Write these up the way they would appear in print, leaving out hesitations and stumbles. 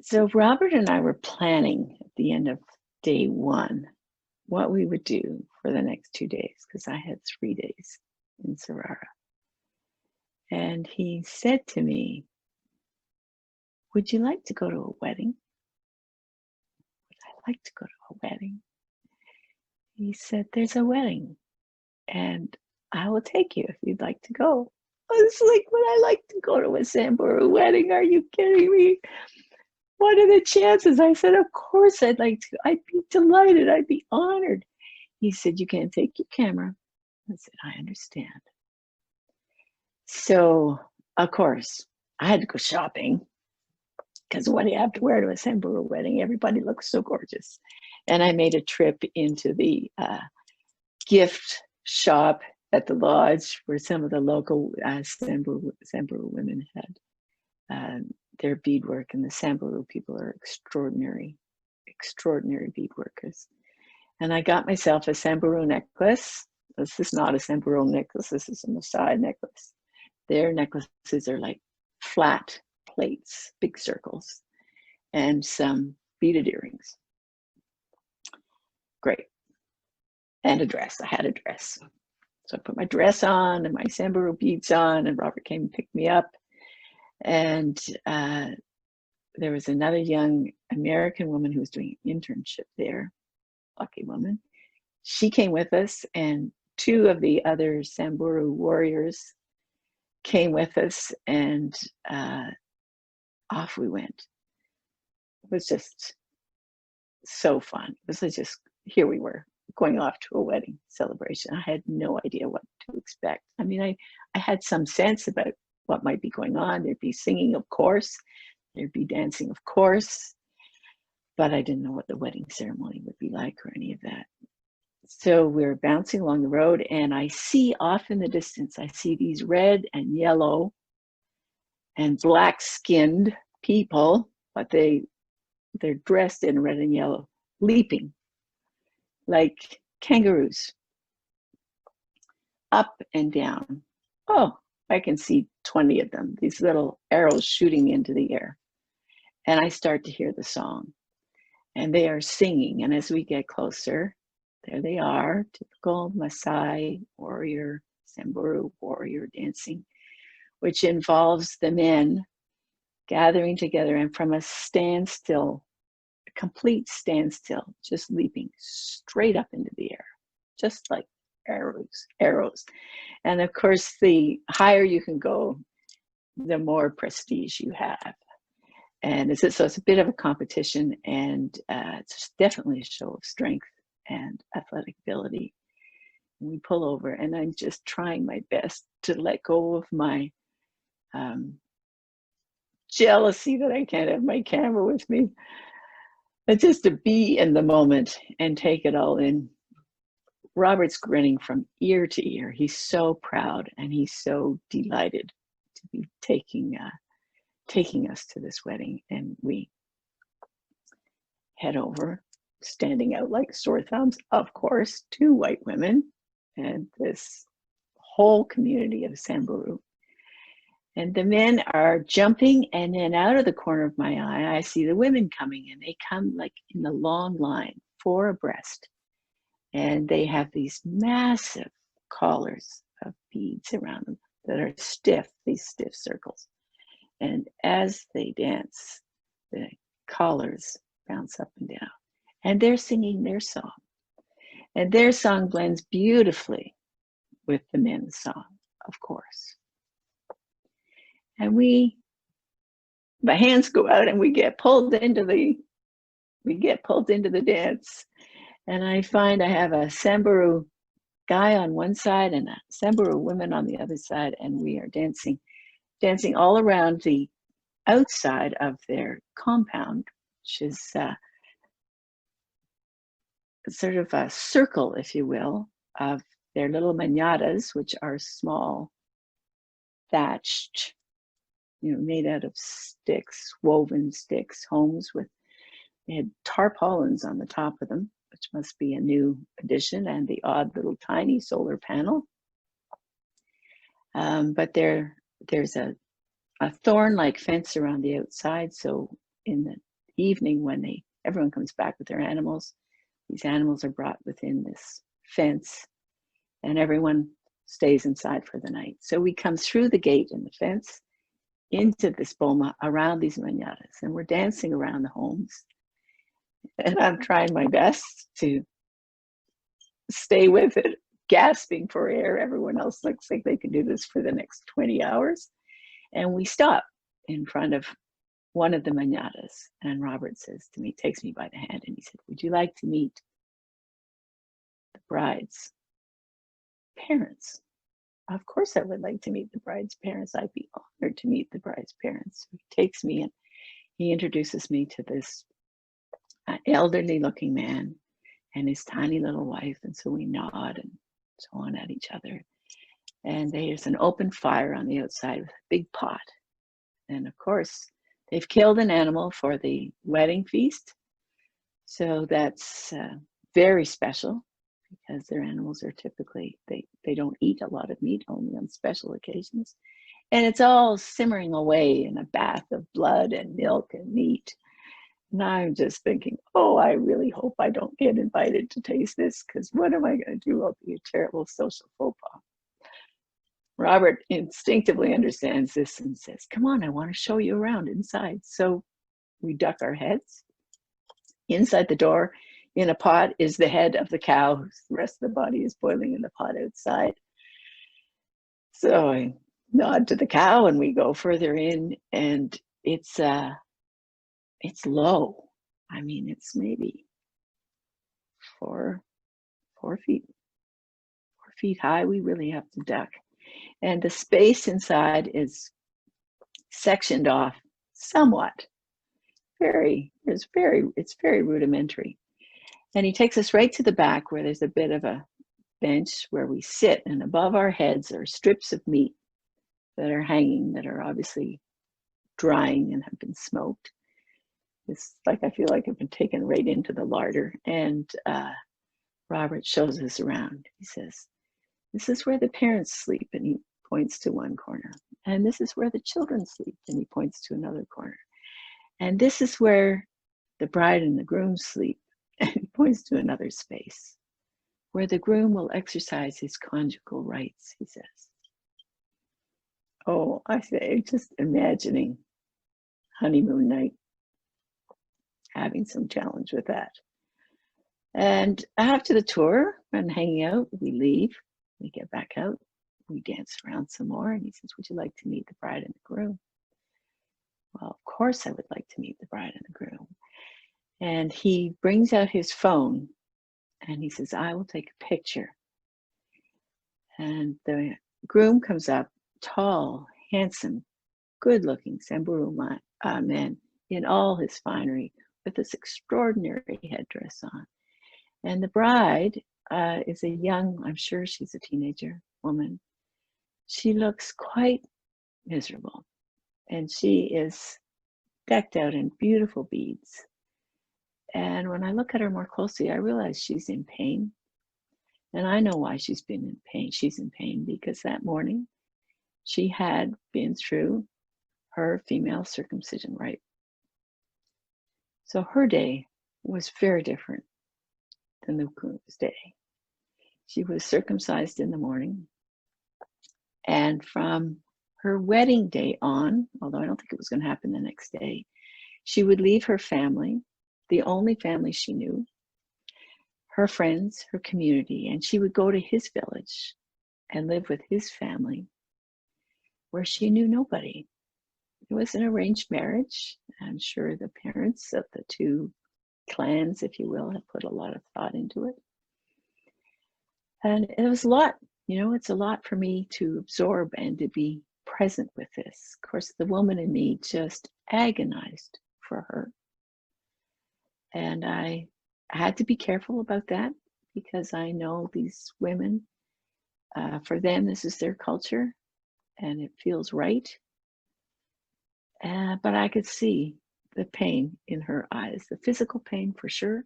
So Robert and I were planning at the end of day one what we would do for the next 2 days, because I had 3 days in Sarara. And he said to me, "Would you like to go to a wedding?" Would I like to go to a wedding? He said, "There's a wedding, and I will take you if you'd like to go." I was like, "Would I like to go to a Samburu wedding? Are you kidding me? What are the chances?" I said, "Of course I'd like to. I'd be delighted. I'd be honored." He said, "You can't take your camera." I said, "I understand." So, of course, I had to go shopping, because what do you have to wear to a Samburu wedding? Everybody looks so gorgeous. And I made a trip into the gift shop at the lodge where some of the local Samburu women had their beadwork, and the Samburu people are extraordinary beadworkers. And I got myself a Samburu necklace. This is not a Samburu necklace, this is a Maasai necklace. Their necklaces are like flat plates, big circles, and some beaded earrings. Great. And a dress. I had a dress. So I put my dress on and my Samburu beads on, and Robert came and picked me up. And there was another young American woman who was doing an internship there, lucky woman. She came with us, and two of the other Samburu warriors came with us, and off we went. It was just so fun. It was just, here we were going off to a wedding celebration. I had no idea what to expect. I mean, I had some sense about what might be going on. There'd be singing, of course. There'd be dancing, of course. But I didn't know what the wedding ceremony would be like or any of that. So we're bouncing along the road, and I see off in the distance, I see these red and yellow and black-skinned people, but they're dressed in red and yellow, leaping like kangaroos, up and down. Oh, I can see 20 of them, these little arrows shooting into the air. And I start to hear the song, and they are singing. And as we get closer, there they are, typical Maasai warrior, Samburu warrior dancing, which involves the men gathering together and from a standstill, a complete standstill, just leaping straight up into the air, just like arrows. And of course, the higher you can go, the more prestige you have. And so it's a bit of a competition, and it's definitely a show of strength and athletic ability. And we pull over, and I'm just trying my best to let go of my jealousy that I can't have my camera with me, but just to be in the moment and take it all in. Robert's grinning from ear to ear. He's so proud, and he's so delighted to be taking us to this wedding. And we head over, standing out like sore thumbs, of course, two white women and this whole community of Samburu. And the men are jumping, and then out of the corner of my eye, I see the women coming, and they come like in a long line, 4 abreast. And they have these massive collars of beads around them that are stiff, these stiff circles. And as they dance, the collars bounce up and down. And they're singing their song. And their song blends beautifully with the men's song, of course. And my hands go out, and we get pulled into the dance. And I find I have a Samburu guy on one side and a Samburu woman on the other side, and we are dancing all around the outside of their compound, which is sort of a circle, if you will, of their little manadas, which are small, thatched, made out of sticks, woven sticks, homes they had tarpaulins on the top of them, which must be a new addition, and the odd little tiny solar panel. But there's a thorn-like fence around the outside, so in the evening when everyone comes back with their animals. These animals are brought within this fence, and everyone stays inside for the night. So we come through the gate in the fence into this boma around these manadas, and we're dancing around the homes. And I'm trying my best to stay with it, gasping for air. Everyone else looks like they can do this for the next 20 hours. And we stop in front of one of the manadas, and Robert says to me, takes me by the hand, and he said, "Would you like to meet the bride's parents?" Of course I would like to meet the bride's parents. I'd be honored to meet the bride's parents. He takes me and he introduces me to this elderly looking man and his tiny little wife. And so we nod and so on at each other. And there's an open fire on the outside with a big pot. And of course, they've killed an animal for the wedding feast. So that's very special, because their animals are typically, they don't eat a lot of meat, only on special occasions. And it's all simmering away in a bath of blood and milk and meat. And I'm just thinking, oh, I really hope I don't get invited to taste this, because what am I going to do? I'll be a terrible social faux pas. Robert instinctively understands this and says, "Come on, I want to show you around inside." So we duck our heads. Inside the door, in a pot, is the head of the cow. The rest of the body is boiling in the pot outside. So I nod to the cow and we go further in, and it's low. I mean, it's maybe 4 feet high. We really have to duck. And the space inside is sectioned off somewhat. It's very rudimentary. And he takes us right to the back, where there's a bit of a bench where we sit, and above our heads are strips of meat that are hanging, that are obviously drying and have been smoked. It's like, I feel like I've been taken right into the larder. And Robert shows us around. He says, "This is where the parents sleep," and he points to one corner. "And this is where the children sleep," and he points to another corner. "And this is where the bride and the groom sleep," and he points to another space, "where the groom will exercise his conjugal rights," he says. Oh, I say, just imagining honeymoon night, having some challenge with that. And after the tour and hanging out, we leave. We get back out. We dance around some more. And he says, "Would you like to meet the bride and the groom?" Well, of course I would like to meet the bride and the groom. And he brings out his phone and he says, "I will take a picture." And the groom comes up, tall, handsome, good-looking Samburu man in all his finery, with this extraordinary headdress on. And the bride is a young, I'm sure she's a teenager woman. She looks quite miserable, and she is decked out in beautiful beads. And when I look at her more closely, I realize she's in pain. And I know why she's been in pain. She's in pain because that morning she had been through her female circumcision rite. So her day was very different than the groom's day. She was circumcised in the morning, and from her wedding day on, although I don't think it was going to happen the next day, she would leave her family, the only family she knew, her friends, her community, and she would go to his village and live with his family, where she knew nobody. It was an arranged marriage. I'm sure the parents of the two clans, if you will, have put a lot of thought into it. And it was a lot, it's a lot for me to absorb and to be present with this. Of course, the woman in me just agonized for her. And I had to be careful about that, because I know these women, for them, this is their culture and it feels right. But I could see the pain in her eyes, the physical pain for sure,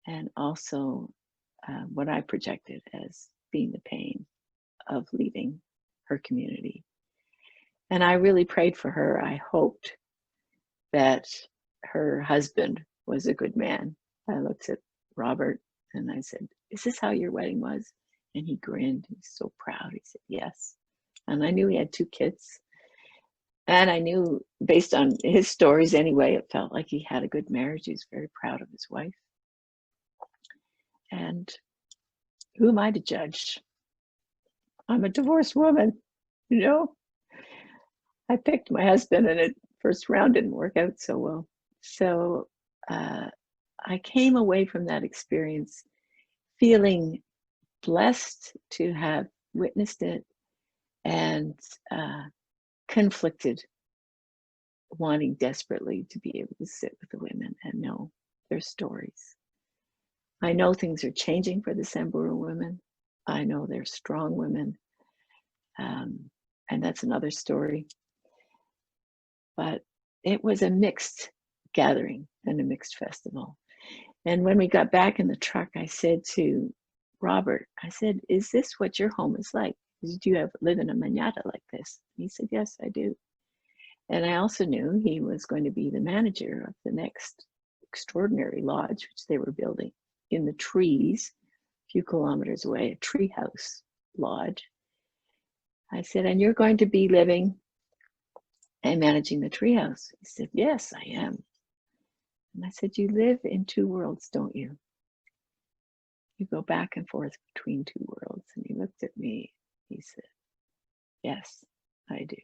and also what I projected as being the pain of leaving her community. And I really prayed for her. I hoped that her husband was a good man. I looked at Robert and I said, "Is this how your wedding was?" And he grinned. He was so proud. He said, "Yes." And I knew he had 2 kids. And I knew, based on his stories anyway, it felt like he had a good marriage. He was very proud of his wife. And who am I to judge? I'm a divorced woman, you know? I picked my husband and it first round didn't work out so well. So I came away from that experience feeling blessed to have witnessed it and conflicted, wanting desperately to be able to sit with the women and know their stories. I know things are changing for the Samburu women. I know they're strong women. And that's another story. But it was a mixed gathering and a mixed festival. And when we got back in the truck, I said to Robert, I said, "Is this what your home is like? Did you live in a manada like this?" He said, "Yes, I do." And I also knew he was going to be the manager of the next extraordinary lodge, which they were building in the trees, a few kilometers away, a treehouse lodge. I said, "And you're going to be living and managing the treehouse?" He said, "Yes, I am." And I said, "You live in 2 worlds, don't you? You go back and forth between 2 worlds." And he looked at me. He said, "Yes, I do."